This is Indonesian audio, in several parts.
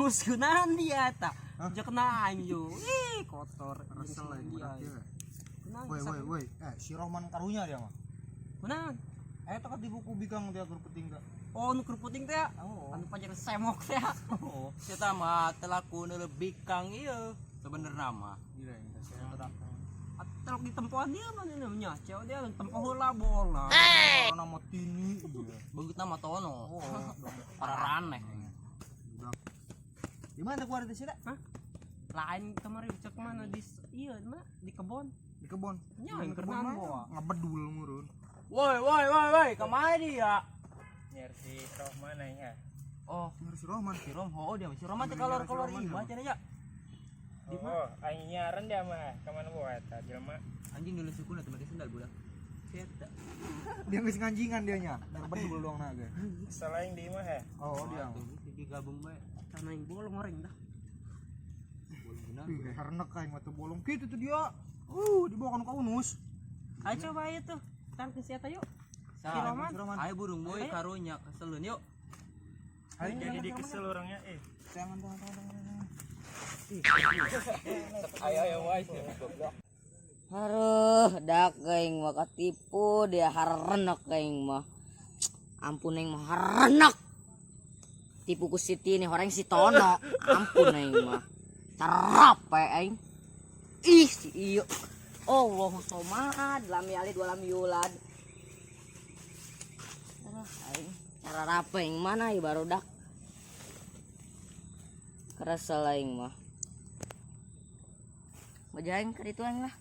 bos gunahan dia tak. Jak kena anjo. Kotor. Resel lagi dia. Kenang. Woi. Si Roman karunya dia mah. Kenang. Eta kan di buku bikang dia kerpeting dah. Oh, nu kerputing teh. Anu pajar semok teh. Oh, kita mah telaku lebih kang iya sebenarnya mah. Gila ini saya tetap. Telok di tempohan dia mana namanya? Cewek dia tempoh heula bola. Nama tini iya. Begitu nama Tono. Oh, Para raneh. udah. Di mana gua ada di sini? Hah? Lain kemarin cek mana di iya mana di kebon. Di kebon. Nya Di kebon kerenang mah bawa. ngabedul murun. Woi, kemana dia? Nyari si Rohman ya. Oh, Nyari si Roman. si Rom, oh dia si Roman teh kolor ieu aja ya. Oh, aing nyaran dia mah. Kemana bawa eta jelema? Anjing dulu sukuna teh make sendal budak. Eta. Dia geus nganjingan dia nya. Ngabedul doang naga. Selain di mah he. Oh, dia. Digabung bae. Tanah yang bolong goreng dah. Ih, hernek kayak mata bolong gitu tuh dia. Dibawa kan ke Unus. Ayo coba ayo tuh. Tang ke siapa yuk? Si Roman. Ayo burung boy karunya keseleun yuk. Ayo Jadi dikesel orangnya Jangan. Ayo wae sih goblok. Haruh, dak geuing mah katipu dia harenek geuing mah. Ampun aing mah harenek. Tipu ku Siti ini orang si Tono. Ampun aing mah. Carap aing. Ih si ieu. Allah somad lam yalid walam yulad. Aing cara rape aing mana ieu barudak. Kerasa aing mah. Majaing ka ditu aing lah.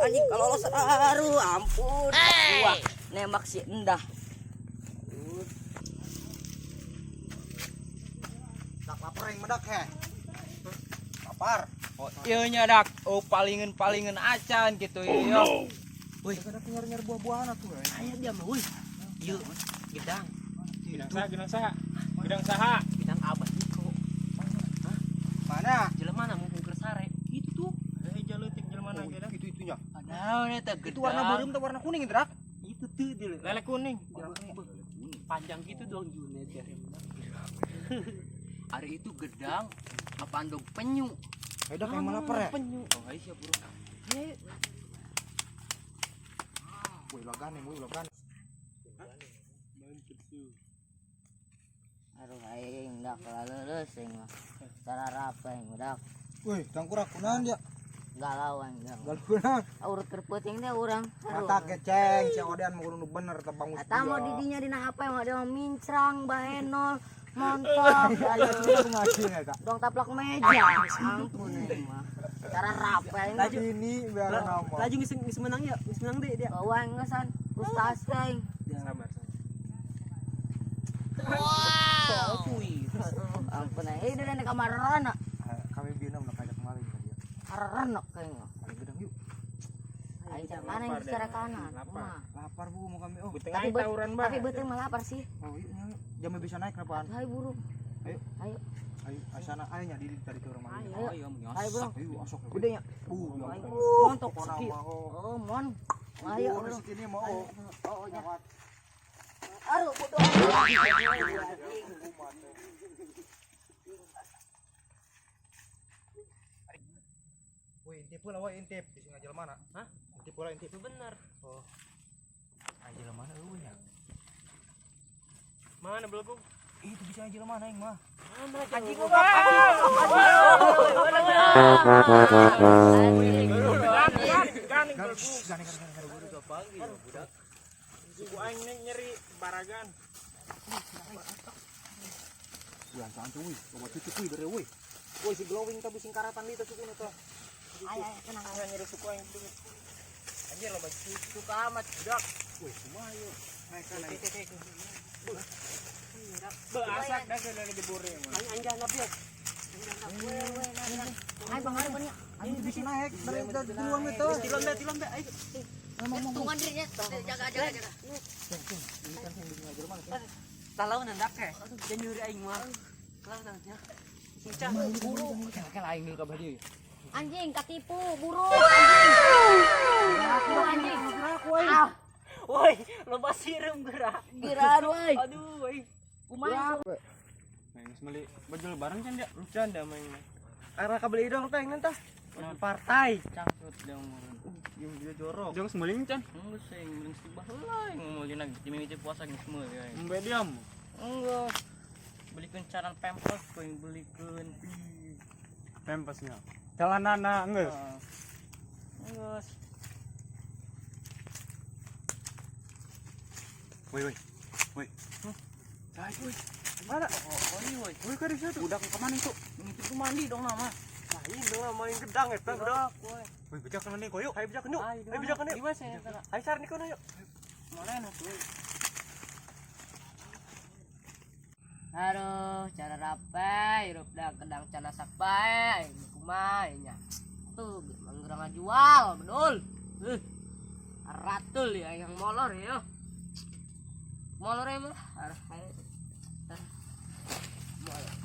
Anjing kalau lo aduh ampun wah nembak si endah Tak lapar yang medak he. Lapar. Oh, ieu nya dak. Oh, palingan acan gitu ieu. Woi, kada nyari buah-buahan atuh. Ayo dia mah woi. Yuk, gedang. Gedang saha. Gedang abah itu. Mana? Jelema mana mumpung kersare. Itu tuh. Jaleutik jelema na gedang. Itu-itunya. Naon eta gedang. Itu warna beureum teh warna kuning Drak. Itu tuh dia. Lele kuning. Panjang gitu dong Junet ya. Ari itu gedang apa andog penyu. Ayo dak yang mana lapar ya? Penyu. Oh, ayo siap burung. Woi, lagan. aduh aing dak laleus aing mah cara rape aing dak Woi, tangkurak kunaon dia? galau aing dak Galkunan. urut kerpeuting teh urang Mata keceng, si Odean mau kudu bener teh bangus. eta mah didinya dina HP mah dia mah mincrang bahenol montok ngasih eta. dong taplak meja ampun aing mah cara rape aing mah Ini biar nama. Laju geus menang ya, geus menang deh dia. bawa aing ngesan ustaz aing Sabar. ampun aing ini di kamar rana Kami bina udah kajak maling kan dia. harenek kayaknya Maling gedang yuk. aing cara aing secara kanan mah Lapar bu mau kami. Oh, Beuteung Tapi aing tawuran bah. tapi beuteung mah lapar sih oh yuk nyang. Jamnya bisa naik kenapaan? hai burung Ayo. ayo Ayo, sana ayo nya di tadi ke rumah. ayo Ayo nyos. ayo burung Ayo asok Gede ya. ayo montok Kona seki mau. oh mon ayo Oh, burung sini mau. oh nya aduh bodoh Woi, intip pula woi intip. Di sini aja mana? Hah? Intip pula intip. Itu bener. Oh. Aja mana eueuh nya? Mana belum? Itu bisa aja mana yang mah? anjing gua Kan Gani suku aing nyeri baragan. Bulan santu wih, coba cuci kuy dari wih. Woi si glowing tapi sing karatan itu suku nata. ayo tenang Aing nyeri suku aing dulu. Anjir lo baju suka amat budak. Wih, semua yuk. Naik kan naik. Beasak dah dari dibure mah. Anjah nabi. ayo bang ayo banyak Ayo bisa naik dari duluan itu. Tilon deh, ayo. tungguan dirinya jaga Talau nandak ke. Jangan nyuri aing mah. Talau nandaknya. Sucah. Kan aing nu ka badi. anjing katipu burung anjing anjing Woi, loba sirum gerak. Kiraan woi. Aduh, woi. Kumaha? Main semeli baju lebaran kan dia. Canda main. Arah kabeli dong teh ngan tah. Partai. Cangcut dia ngomong. Yung dia jorok. Jangan semeling can. Enggak sih, yang sibah lah yang ngomongin lagi timing puasa geus meul ya. Mbak diam. Enggak. Belikan caran pampers kau yang belikan. Pempesnya. Celanana enggak. Enggak. Woi woi. Woi. Cai woi. Mana? Oh, ini woi. Woi ka di situ. Udah kemana itu? Itu tuh mandi dong nama. Lain dong main gedang eta udah. Woi bijak nih kok yuk. Ayo bijakan yuk. Ayo bijakan yuk. Gimana saya kata? Ayo sar nih kono yuk. Mana enak tuh? Aduh, cara rapai, hirup dah kedang cana sakpai, kumaha nya. Tuh, manggerang jual, bedul. Ratul ya yang molor ya. Molor emang.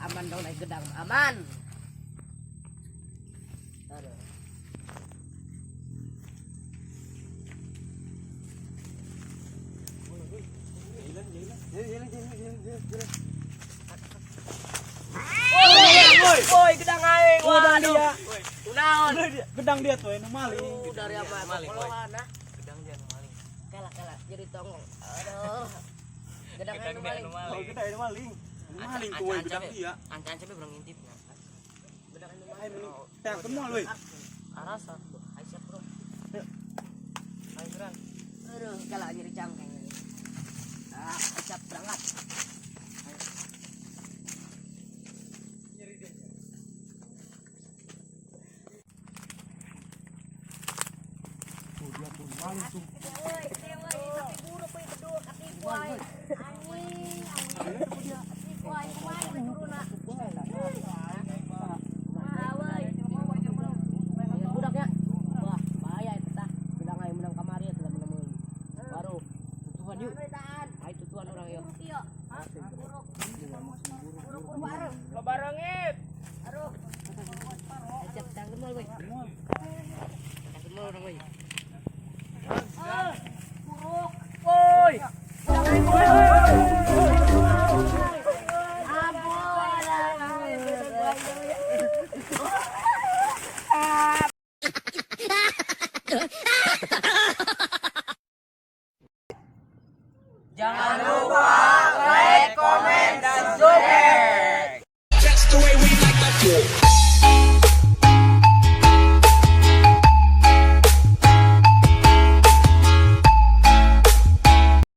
Aman dong naik gedang, aman. Aduh. Woi, gedang aing. Waduh. Kunaon? Gedang dia tuh anu maling. Dari apa? Maling, woi. Kolongan, Gedang dia maling. Kela jadi tongong. Aduh. Gedang aing maling. Oh, kita anu maling. Maling tuh woi gedang dia. Ancan-ancan be berang intip nya. Gedang aing maling. Tang kenal woi. Arasa, ayo siap bro. Ayo geran. Aduh, kela nyeri cangkeng. Ah, siap berangkat. Budaknya. Wah, bahaya itu tah. Gedang aing menang kamari telah menemukan. Baru tutuhan yuk. Ayo tutuhan orang yuk. Lo barengit. Ajak tanggung mal weh. Tanggung mal orang weh. Woi. Jangan lupa